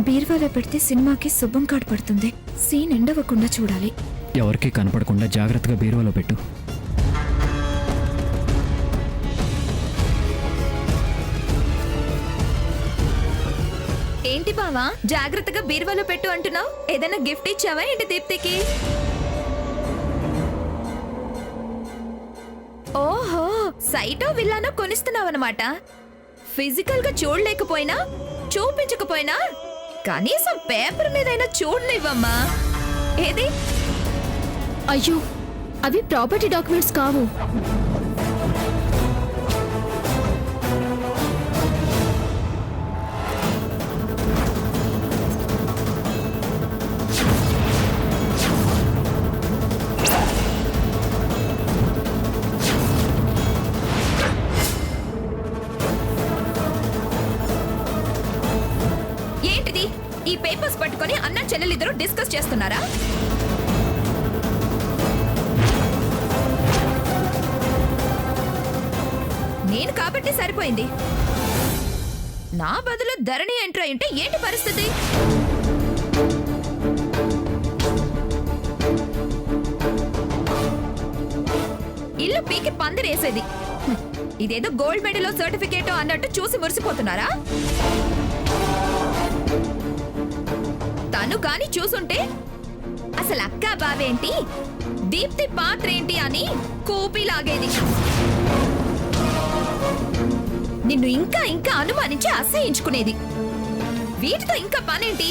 బీర్వాలో పెడితే సినిమాకి శుభం కార్డ్ పడుతుంది. సీన్ ఎండవకుండా చూడాలి. ఎవరికీ కనపడకుండా జాగ్రత్తగా బీరువాలో పెట్టు. ఏంటి బావా జాగ్రత్తగా బీర్వాలో పెట్టు అంటున్నావు? ఏదైనా గిఫ్ట్ ఇచ్చావా ఏంటి దీప్తికి? ఓహో, సైటో విల్లానో కొనిస్తున్నావన్నమాట. ఫిజికల్ గా చూడలేకపోయినా చూపించకపోయినా కనీసం పేపర్ మీదైనా చూడనివ్వమ్మా. ఏది? అయ్యో, అవి ప్రాపర్టీ డాక్యుమెంట్స్ కావు. ఏంటిది? ఈ పేపర్స్ పట్టుకొని అన్న చెల్లెలిద్దరూ డిస్కస్ చేస్తున్నారా? నేను కాబట్టి సరిపోయింది. నా బదులు ధరణి ఎంటర్ అయింటే ఏంటి పరిస్థితి? ఇల్లు పీకి పందిరేసేది. ఇదేదో గోల్డ్ మెడలో సర్టిఫికేట్ అన్నట్టు చూసి మురిసిపోతున్నారా? తను కాని చూసుంటే అసలు అక్క బావేంటి, దీప్తి పాత్ర ఏంటి అని కూపి లాగేది. నిన్ను ఇంకా ఇంకా అనుమానించి అసహించుకునేది. వీటితో ఇంకా పనేంటి?